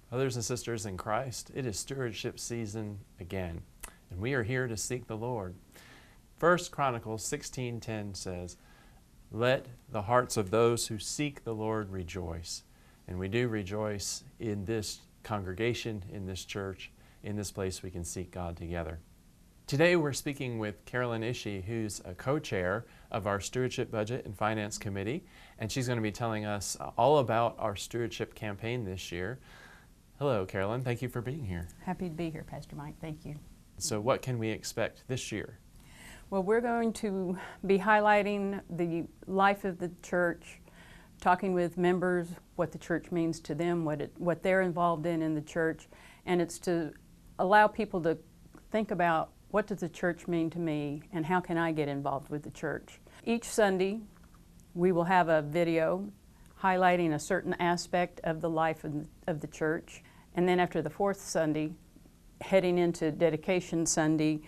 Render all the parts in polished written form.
Brothers and sisters in Christ, it is stewardship season again, and we are here to seek the Lord. 1 Chronicles 16:10 says, "Let the hearts of those who seek the Lord rejoice." And we do rejoice in this congregation, in this church, in this place we can seek God together. Today we're speaking with Carolyn Ishii, who's a co-chair of our Stewardship Budget and Finance Committee, and she's going to be telling us all about our stewardship campaign this year. Hello, Carolyn. Thank you for being here. Happy to be here, Pastor Mike. Thank you. So what can we expect this year? Well, we're going to be highlighting the life of the church, talking with members, what the church means to them, what they're involved in the church, and it's to allow people to think about what does the church mean to me and how can I get involved with the church. Each Sunday, we will have a video highlighting a certain aspect of the life of the church. And then after the fourth Sunday, heading into Dedication Sunday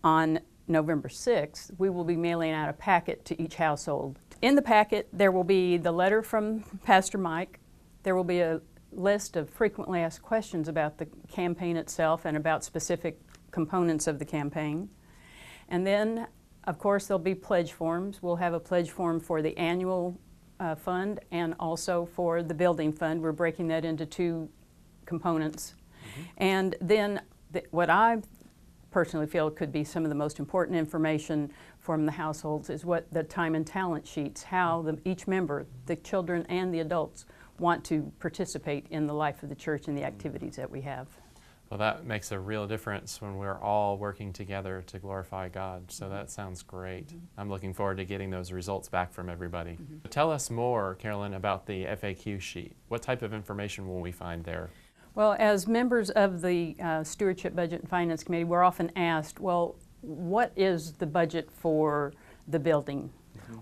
on November 6th, we will be mailing out a packet to each household. In the packet, there will be the letter from Pastor Mike. There will be a list of frequently asked questions about the campaign itself and about specific components of the campaign. And then, of course, there'll be pledge forms. We'll have a pledge form for the annual fund and also for the building fund. We're breaking that into two components. And then what I personally feel could be some of the most important information from the households is what the time and talent sheets, how each member, the children and the adults, want to participate in the life of the church and the activities that we have. Well, that makes a real difference when we're all working together to glorify God. So that sounds great. I'm looking forward to getting those results back from everybody. Tell us more, Carolyn, about the FAQ sheet. What type of information will we find there? Well, as members of the Stewardship Budget and Finance Committee, we're often asked, well, what is the budget for the building?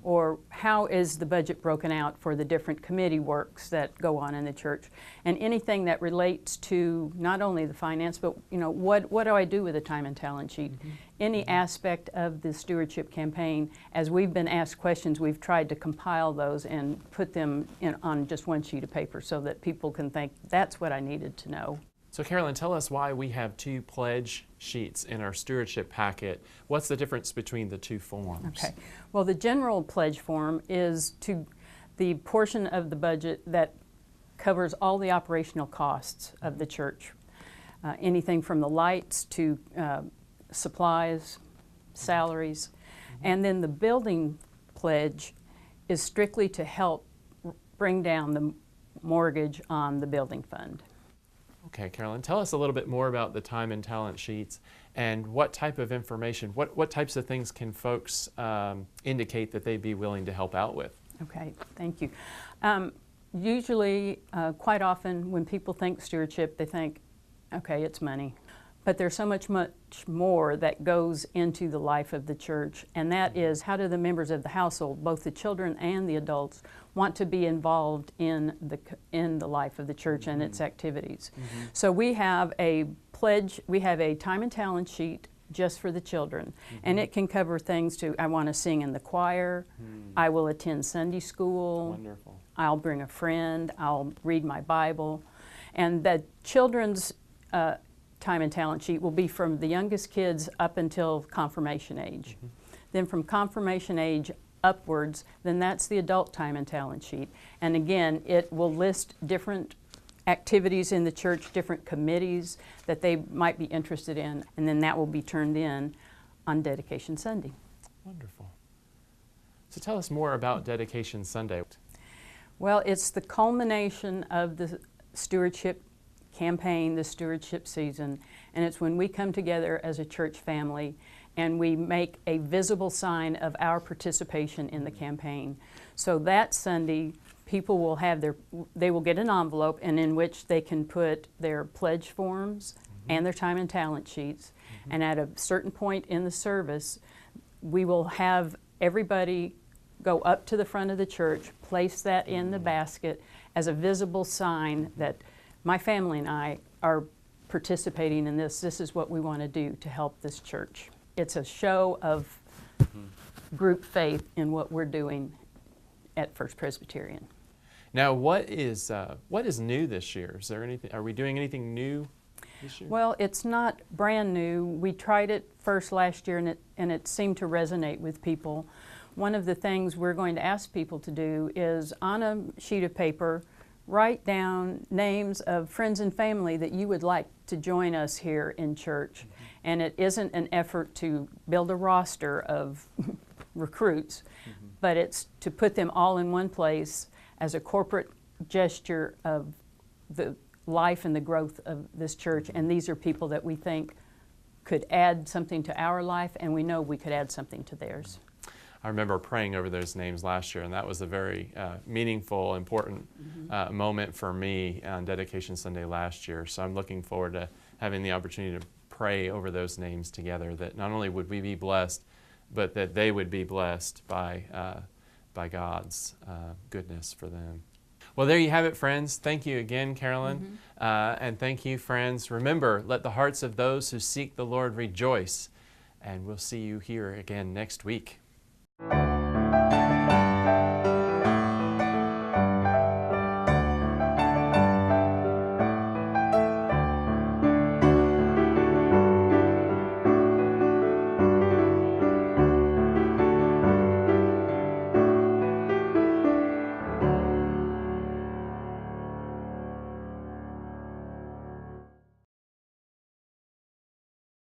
Or how is the budget broken out for the different committee works that go on in the church? And anything that relates to not only the finance, but what do I do with the time and talent sheet? Any aspect of the stewardship campaign, as we've been asked questions, we've tried to compile those and put them on just one sheet of paper so that people can think, that's what I needed to know. So Carolyn, tell us why we have two pledge sheets in our stewardship packet. What's the difference between the two forms? Okay. Well, the general pledge form is to the portion of the budget that covers all the operational costs of the church. Anything from the lights to supplies, salaries. And then the building pledge is strictly to help bring down the mortgage on the building fund. Okay, Carolyn, tell us a little bit more about the time and talent sheets and what type of information, what types of things can folks indicate that they'd be willing to help out with? Okay, thank you. Usually, quite often when people think stewardship, they think, okay, it's money. But there's so much more that goes into the life of the church, and that is how do the members of the household, both the children and the adults, want to be involved in the life of the church and its activities. So we have a pledge, we have a time and talent sheet just for the children, and it can cover things to, I want to sing in the choir, I will attend Sunday school, Wonderful. I'll bring a friend, I'll read my Bible, and the children's time and talent sheet will be from the youngest kids up until confirmation age. Then from confirmation age upwards, then that's the adult time and talent sheet. And again, it will list different activities in the church, different committees that they might be interested in, and then that will be turned in on Dedication Sunday. Wonderful. So tell us more about Dedication Sunday. Well, it's the culmination of the stewardship campaign, the stewardship season, and it's when we come together as a church family and we make a visible sign of our participation in the campaign. So that Sunday, people will have they will get an envelope and in which they can put their pledge forms and their time and talent sheets, and at a certain point in the service, we will have everybody go up to the front of the church, place that in the basket as a visible sign that my family and I are participating in this. This is what we want to do to help this church. It's a show of group faith in what we're doing at First Presbyterian. Now, what is new this year? Is there anything? Are we doing anything new this year? Well, it's not brand new. We tried it first last year, and it seemed to resonate with people. One of the things we're going to ask people to do is, on a sheet of paper, write down names of friends and family that you would like to join us here in church. Mm-hmm. And it isn't an effort to build a roster of recruits, mm-hmm. but it's to put them all in one place as a corporate gesture of the life and the growth of this church. And these are people that we think could add something to our life, and we know we could add something to theirs. I remember praying over those names last year, and that was a very meaningful, important mm-hmm. Moment for me on Dedication Sunday last year. So I'm looking forward to having the opportunity to pray over those names together, that not only would we be blessed, but that they would be blessed by God's goodness for them. Well, there you have it, friends. Thank you again, Carolyn. Mm-hmm. And thank you, friends. Remember, let the hearts of those who seek the Lord rejoice. And we'll see you here again next week.